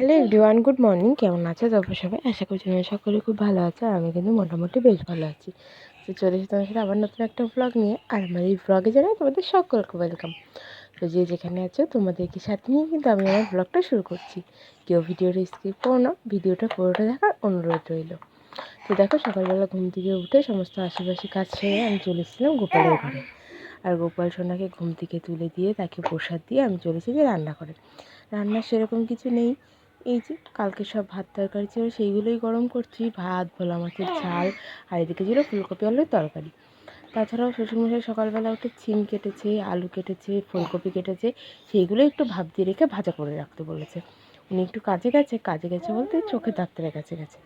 Hello everyone, good morning. কেমন আছো তোমরা সবাই? আশা করছি তোমরা সকলে খুব ভালো আছো। আর আমি কিন্তু মোটামুটি বেশ ভালো আছি। তো চলে এসেছি তোমার সাথে আবার নতুন একটা ব্লগ নিয়ে। আর আমার এই ব্লগে জানাই তোমাদের সকলকে ওয়েলকাম। তো যে যেখানে আছো তোমাদেরকে সাথে নিয়ে কিন্তু আমি আমার ব্লগটা শুরু করছি। কেউ ভিডিওটা স্কিপ করো না, ভিডিওটা পুরোটা দেখার অনুরোধ রইল। তো দেখো, সকালবেলা ঘুম থেকে উঠে সমস্ত আশেপাশে কাজ সেরে আমি চলে এসেছিলাম গোপালের ঘরে। আর গোপাল সোনাকে ঘুম থেকে তুলে দিয়ে তাকে প্রসাদ দিয়ে আমি চলেছি যে রান্না করে। রান্নার সেরকম কিছু নেই, এই যে কালকে সব ভাত তরকারি ছিল সেইগুলোই গরম করছি। ভাত, ভোলা মাছের ঝাল, আর এদিকে ছিল ফুলকপি আলুর তরকারি। তাছাড়াও শ্বশুরমশাই সকালবেলা উঠে সিম কেটেছে, আলু কেটেছে, ফুলকপি কেটেছে, সেইগুলো একটু ভাপ দিয়ে রেখে ভাজা করে রাখতে বলেছে। উনি একটু কাজে গেছে বলতে চোখে ডাক্তারের কাছে গেছে।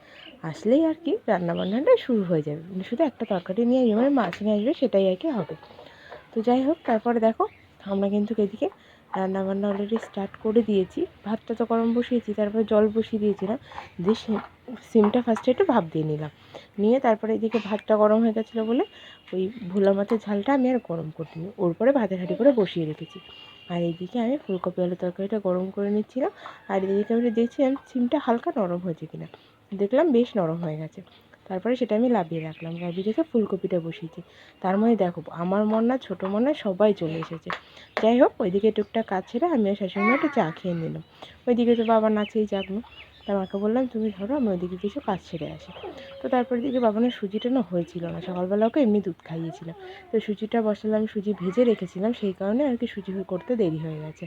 আসলেই আর কি রান্নাবান্নাটা শুরু হয়ে যাবে। উনি শুধু একটা তরকারি নিয়ে আসবে, মানে মাছ নিয়ে আসবে, সেটাই আর কি হবে। তো যাই হোক, তারপরে দেখো আমরা কিন্তু এদিকে রান্নাবান্না অলরেডি স্টার্ট করে দিয়েছি। ভাতটা তো গরম বসিয়েছি, তারপরে জল বসিয়ে দিয়েছিলাম, দিয়ে সিমটা ফার্স্টে একটু ভাপ দিয়ে নিলাম। নিয়ে তারপরে এদিকে ভাতটা গরম হয়ে গেছিলো বলে ওই ভোলা মাছের ঝালটা আমি আর গরম করিনি, ওর পরে ভাতের হাঁড়ি করে বসিয়ে রেখেছি। আর এইদিকে আমি ফুলকপি আলু তরকারিটা গরম করে নিচ্ছিলাম। আর এদিকে আমি দেখছিলাম সিমটা হালকা নরম হয়েছে কিনা। দেখলাম বেশ নরম হয়ে গেছে। তারপরে সেটা আমি লাভিয়ে রাখলাম, লাভিয়ে রেখে ফুলকপিটা বসিয়েছি। তার মধ্যে দেখো, আমার মন না ছোটো মন না সবাই চলে এসেছে। যাই হোক, ওইদিকে টুকটাক কাজ ছেড়ে আমি আর শাশুড়ি মা একটু চা খেয়ে নিলাম। ওইদিকে তো বাবা নাচেই জাগলো। তা মাকে বললাম তুমি ধরো, আমি ওইদিকে কিছু কাজ ছেড়ে আসি। তো তারপরে দিকে বাবানের সুজিটা না হয়েছিল না, সকালবেলা ওকে এমনি দুধ খাইয়েছিলাম। তো সুজিটা বসালাম, সুজি ভেজে রেখেছিলাম, সেই কারণে আর কি সুজি করতে দেরি হয়ে গেছে।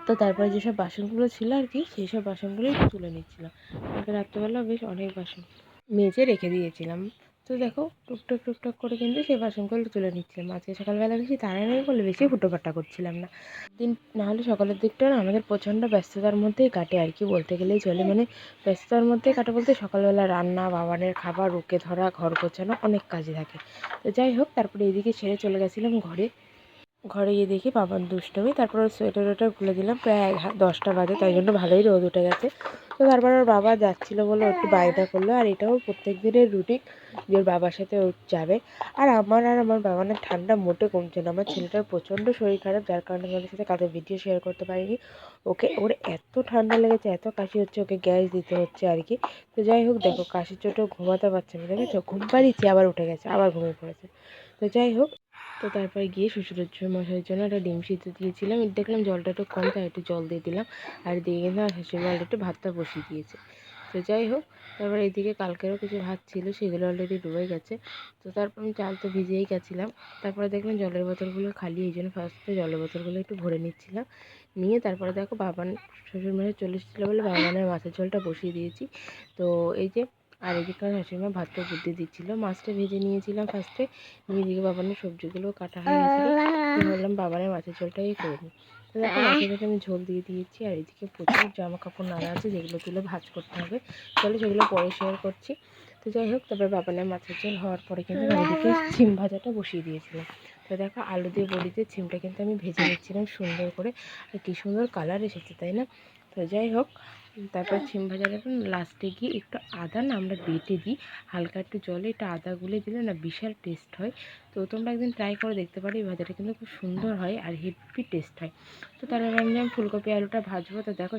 তো তারপরে যেসব বাসনগুলো ছিল আর কি, সেই সব বাসনগুলোই তুলে নিচ্ছিলাম। কালকে রাত্রেবেলা বেশ অনেক বাসন মেজে রেখে দিয়েছিলাম। তো দেখো, টুকটাক করে কিন্তু সেই বাসনগুলো তুলে নিচ্ছিলাম। আজকে সকালবেলা বেশি তাড়া নেই বলে বেশি হুটোপাটা করছিলাম না। দিন নাহলে সকালের দিকটা না আমাদের প্রচণ্ড ব্যস্ততার মধ্যেই কাটে আর কি, বলতে গেলেই চলে। মানে ব্যস্ততার মধ্যেই কাটে বলতে সকালবেলা রান্না, বাবানের খাবার, ওকে ধরা, ঘর গোছানো, অনেক কাজে থাকে। তো যাই হোক, তারপরে এদিকে ছেড়ে চলে গেছিলাম ঘরে। ঘরে গিয়ে দেখি বাবার দুষ্টুমি, তারপর ওর সোয়েটার খুলে দিলাম। প্রায় 10টা বাজে, তাই জন্য ভালোই রোদ উঠে গেছে। তো তারপর ওর বাবা যাচ্ছিলো বলে একটু বায়না করলো। আর এটাও প্রত্যেক দিনের রুটিন যে ওর বাবার সাথে ও যাবে। আর আমার বাবানের ঠান্ডা মোটে কমছে না। আমার ছেলেটার প্রচণ্ড শরীর খারাপ, যার কারণে আমাদের সাথে কালকে ভিডিও শেয়ার করতে পারিনি। ওর এত ঠান্ডা লেগেছে, এত কাশি হচ্ছে, ওকে গ্যাস দিতে হচ্ছে আর কি। তো যাই হোক, দেখো কাশির চোটেও ঘুমাতে পারছে না, দেখেছো? ঘুম পাড়িয়েছি, আবার উঠে গেছে, আবার ঘুমিয়ে পড়েছে। তো যাই হোক, তো তারপরে গিয়ে শ্বশুরের মশাইয়ের জন্য একটা ডিম সিদ্ধ দিয়েছিলাম। দেখলাম জলটা একটু কম, তাই একটু জল দিয়ে দিলাম। আর দিয়ে কিন্তু আমার শাশুড়ি একটু ভাতটা বসিয়ে দিয়েছে। তো যাই হোক, তারপর এদিকে কালকেরও কিছু ভাত ছিল, সেগুলো অলরেডি ডুবে গেছে। তো তারপর আমি চাল তো ভিজিয়েই গেছিলাম। তারপরে দেখলাম জলের বোতলগুলো খালি, এই জন্য ফার্স্টে জলের বোতলগুলো একটু ভরে নিচ্ছিলাম। নিয়ে তারপরে দেখো বাবান শ্বশুরমশাই চলে এসেছিলো বলে বাবানের মাছের ঝোলটা বসিয়ে দিয়েছি। তো এই যে, আর এদিকে শাশুড়িমা ভাতটা বুদ্ধি দিচ্ছিলো। মাছটা ভেজে নিয়েছিলাম ফার্স্টে, নিয়ে এদিকে বাবানের সবজিগুলো কাটা হয়ে গেছিলো। বললাম বাবানের মাছের ঝোলটাই করে নিই। তো দেখো, মাছের ঝোলটা আমি ঝোল দিয়ে দিয়েছি। আর এদিকে প্রচুর জামা কাপড় নাড়া আছে, যেগুলো তুলে ভাঁজ করতে হবে। চলো সেগুলো পরে শেয়ার করছি। তো যাই হোক, তারপরে বাবানের মাছের ঝোল হওয়ার পরে কিন্তু আমি এদিকে সিম ভাজাটা বসিয়ে দিয়েছিলাম। তো দেখো, আলু দিয়ে বড়ি দিয়ে সিমটা কিন্তু আমি ভেজে নিচ্ছিলাম সুন্দর করে। আর কী সুন্দর কালার এসেছে, তাই না? তো যাই হোক, তারপর সিম ভাজাটা লাস্টে গিয়ে একটু আদা না আমরা বেটে দিই, হালকা একটু জলে একটু আদা গুলে দিলে না বিশাল টেস্ট হয়। তো তোমরা একদিন ট্রাই করে দেখতে পারো, এই ভাজাটা কিন্তু খুব সুন্দর হয় আর হেভি টেস্ট হয়। তো তারপর আমি ফুলকপি আলুটা ভাজবো। তো দেখো,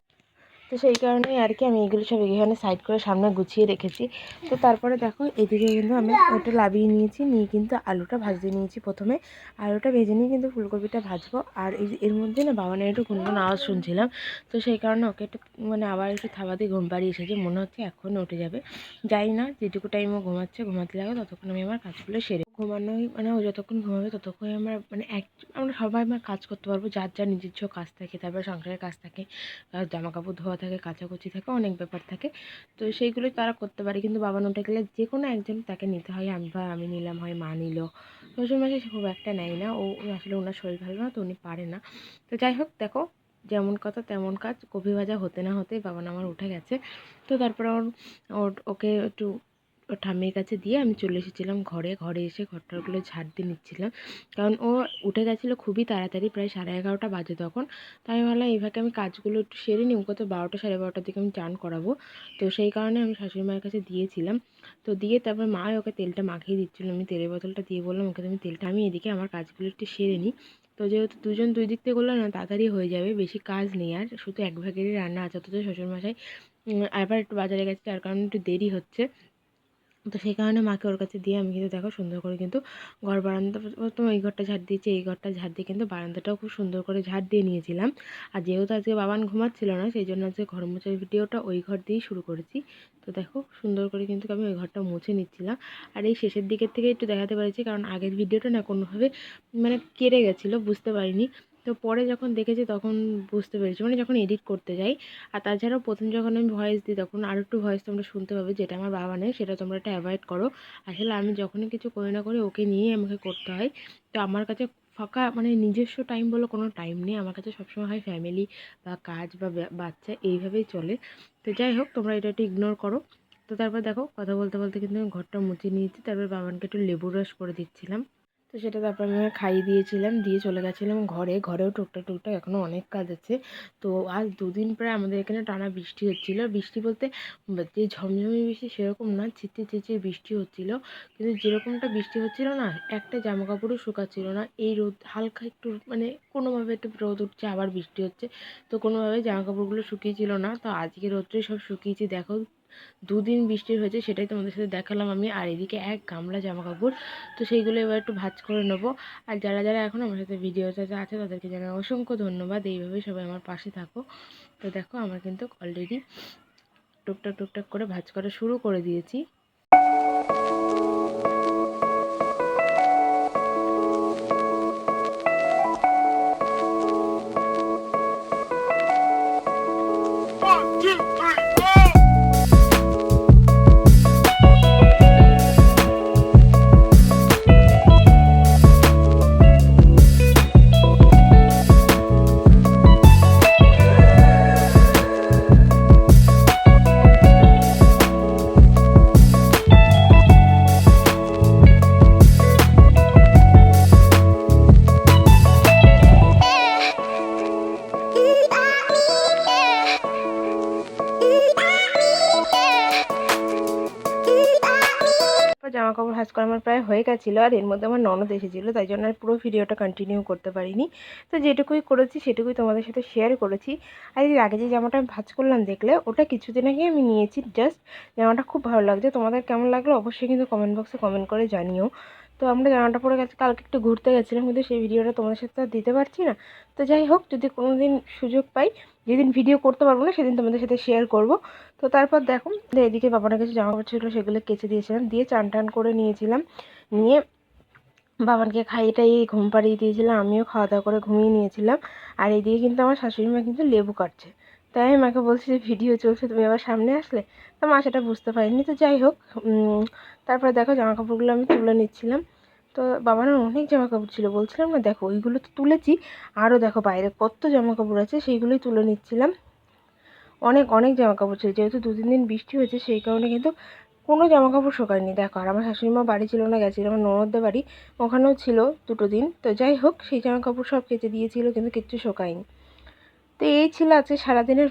তো সেই কারণেই আর কি আমি এগুলো সব এখানে সাইড করে সামনে গুছিয়ে রেখেছি। তো তারপরে দেখো, এদিকে কিন্তু আমি ওটা লাভিয়ে নিয়েছি, নিয়ে কিন্তু আলুটা ভাজতে নিয়েছি। প্রথমে আলুটা ভেজে নিয়ে কিন্তু ফুলকপিটা ভাজবো। আর এর মধ্যে না বাবানের একটু গুনগুন আওয়াজ শুনছিলাম। তো সেই কারণে ওকে একটু মানে আবার একটু থাবা দিয়ে ঘুম পাড়িয়ে এসেছে, মনে হচ্ছে এখন উঠে যাবে। যাই না, যেটুকু টাইম ও ঘুমাতে লাগে ততক্ষণ আমি আমার কাজগুলো সেরে ঘুমানোই, মানে ও যতক্ষণ ঘুমাবে ততক্ষণ আমরা মানে আমরা সবাই আমার কাজ করতে পারবো, যার যার নিজস্ব কাজ থাকে, তারপরে সংসারের কাজ থাকে, জামা কাপড় ধোয়া থাকে, কাচাকুচি থাকে, অনেক ব্যাপার থাকে। তো সেইগুলোই তারা করতে পারে, কিন্তু বাবা উঠে গেলে যে কোনো একজন তাকে নিতে হয়। আমি নিলাম, হয় মা নিল। শ্বশুরমশাই খুব একটা নেয় না, ও আসলে ওনার শরীর ভালো না, তো উনি পারে না। তো যাই হোক, দেখো যেমন কথা তেমন কাজ, কপি ভাজা হতে না হতেই বাবা আমার উঠে গেছে। তো তারপরে ওকে একটু ওর ঠাম্মির কাছে দিয়ে আমি চলে এসেছিলাম ঘরে এসে ঘরটারগুলো ঝাড় দিয়ে নিচ্ছিলাম। কারণ ও উঠে গেছিলো খুবই তাড়াতাড়ি, প্রায় 11:30 বাজে তখন। তাই আমি ভাবলাম এইভাবে আমি কাজগুলো একটু সেরে নিই, ওকে তো 12টা 12:30টার দিকে আমি চান করাবো। তো সেই কারণে আমি শাশুড়ি মায়ের কাছে দিয়েছিলাম। তো দিয়ে তারপর মা ওকে তেলটা মাখিয়ে দিচ্ছিলো, আমি তেলের বোতলটা দিয়ে বললাম ওকে তুমি তেলটা, আমি এদিকে আমার কাজগুলো একটু সেরে নিই। তো যেহেতু দুজন দুই দিক থেকে করলে না তাড়াতাড়ি হয়ে যাবে, বেশি কাজ নেই, আর শুধু এক ভাগেরই রান্না আছে। অথচ শ্বশুরমশাই আবার একটু বাজারে গেছে, যার কারণে একটু দেরি হচ্ছে। তো সেই কারণে মাকে ওর কাছে দিয়ে আমি কিন্তু দেখো সুন্দর করে কিন্তু ঘর বারান্দা প্রথমে এই ঘরটা ঝাড় দিয়েছি, এই ঘরটা ঝাড় দিয়ে কিন্তু বারান্দাটাও খুব সুন্দর করে ঝাড় দিয়ে নিয়েছিলাম। আর যেহেতু আজকে বাবান ঘুমাচ্ছিল না, সেই জন্য আজকে ঘর মোছার ভিডিওটা ওই ঘর দিয়েই শুরু করেছি। তো দেখো সুন্দর করে কিন্তু আমি ওই ঘরটা মুছে নিচ্ছিলাম। আর এই শেষের দিকের থেকে একটু দেখাতে পেরেছি, কারণ আগের ভিডিওটা না কোনোভাবে মানে কেটে গেছিলো, বুঝতে পারিনি। তো পরে যখন দেখেছি তখন বুঝতে পেরেছি, মানে যখন এডিট করতে যাই। আর তাছাড়াও প্রথম যখন আমি ভয়েস দিই তখন আরও একটু ভয়েস তোমরা শুনতে পাবে, যেটা আমার বাবা নেই, সেটা তোমরা একটা অ্যাভয়েড করো। আসলে আমি যখনই কিছু করি না করি ওকে নিয়েই আমাকে করতে হয়। তো আমার কাছে ফাঁকা মানে নিজস্ব টাইম বলে কোনো টাইম নেই, আমার কাছে সবসময় হয় ফ্যামিলি বা কাজ বা বাচ্চা, এইভাবেই চলে। তো যাই হোক, তোমরা এটা একটু ইগনোর করো। তো তারপর দেখো কথা বলতে বলতে কিন্তু আমি ঘরটা মুছে নিয়েছি, তারপর বাবানকে একটু লেবুর রস করে দিচ্ছিলাম। তো সেটা তারপর আমি খাইয়ে দিয়েছিলাম, দিয়ে চলে গেছিলাম ঘরেও টুকটাক টুকটাক এখনও অনেক কাজ আছে। তো আজ দুদিন প্রায় আমাদের এখানে টানা বৃষ্টি হচ্ছিলো, বৃষ্টি বলতে যে ঝমঝমি বৃষ্টি সেরকম না, ছিটে ছিটে বৃষ্টি হচ্ছিলো। কিন্তু যেরকমটা বৃষ্টি হচ্ছিলো না, একটা জামা কাপড়ও শুকাচ্ছিল না। এই রোদ হালকা একটু মানে কোনোভাবে একটু রোদ উঠছে আবার বৃষ্টি হচ্ছে, তো কোনোভাবে জামা কাপড়গুলো শুকিয়েছিল না। তো আজকে রোদ্রে সব শুকিয়েছি দেখো, দুদিন বৃষ্টি হয়েছে সেটাই তোমাদের সাথে দেখালাম আমি। আর এদিকে এক গামলা জামা কাপড়, তো সেইগুলো এবার একটু ভাঁজ করে নেবো। আর যারা যারা এখন আমার সাথে ভিডিওতে আছে তাদেরকে জানাই অসংখ্য ধন্যবাদ, এইভাবেই সবাই আমার পাশে থাকো। তো দেখো আমার কিন্তু অলরেডি টুকটাক টুকটাক করে ভাঁজ করা শুরু করে দিয়েছি। জামা কাপড় ভাঁজ করা আমার প্রায় হয়ে গেছিলো, আর এর মধ্যে আমার ননদ এসেছিলো, তাই জন্য আর পুরো ভিডিওটা কন্টিনিউ করতে পারিনি। তো যেটুকুই করেছি সেটুকুই তোমাদের সাথে শেয়ার করেছি। আর এর আগে যে জামাটা আমি ভাঁজ করলাম দেখলে, ওটা কিছুদিন আগে আমি নিয়েছি জাস্ট। জামাটা খুব ভালো লাগছে, তোমাদের কেমন লাগলো অবশ্যই কিন্তু কমেন্ট বক্সে কমেন্ট করে জানিও। তো আমরা জামাটা পরে গেছি, কালকে একটু ঘুরতে গেছিলাম, কিন্তু সেই ভিডিওটা তোমাদের সাথে আর দিতে পারছি না। তো যাই হোক, যদি কোনো দিন সুযোগ পাই, যেদিন ভিডিও করতে পারবো না সেদিন তোমাদের সাথে শেয়ার করব। তো তারপর দেখো এদিকে বাবানের কাছে জামা কাপড় ছিল, সেগুলো কেচে দিয়েছিলাম, দিয়ে চান টান করে নিয়েছিলাম, নিয়ে বাবানকে খাইয়ে টাইয়ে ঘুম পাড়িয়ে দিয়েছিলাম, আমিও খাওয়া দাওয়া করে ঘুমিয়ে নিয়েছিলাম। আর এইদিকে কিন্তু আমার শাশুড়ি মা কিন্তু লেবু কাটছে, তাই আমি মাকে বলছি যে ভিডিও চলছে, তুমি আবার সামনে আসলে। তো মা সেটা বুঝতে পারিনি। তো যাই হোক, তারপরে দেখো জামা কাপড়গুলো আমি তুলে নিচ্ছিলাম। তো বাবানের অনেক জামা কাপড় ছিল, বলছিলাম না দেখো ওইগুলো তো তুলেছি, আরও দেখো বাইরে কত জামা কাপড় আছে, সেইগুলোই তুলে নিচ্ছিলাম। অনেক অনেক জামা কাপড় ছিল, যেহেতু দু তিন দিন বৃষ্টি হয়েছে সেই কারণে কিন্তু কোনো জামা কাপড় শোকায়নি দেখো। আর আমার শাশুড়ি মা বাড়ি ছিল না, গেছিলো আমার ননদদের বাড়ি, ওখানেও ছিল দুটো দিন। তো যাই হোক, সেই জামা কাপড় সব কেচে দিয়েছিল, কিন্তু কিচ্ছু শোকায়নি। তো এই ছিল আজকে সারাদিনের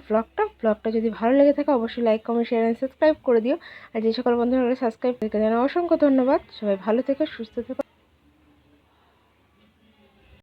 ব্লগটা যদি ভালো লেগে থাকে অবশ্যই like comment share and subscribe করে দিও। আর যে সকল বন্ধুরা সাবস্ক্রাইব করতে জানাই অসংখ্য ধন্যবাদ। সবাই ভালো থেকো, সুস্থ থেকো।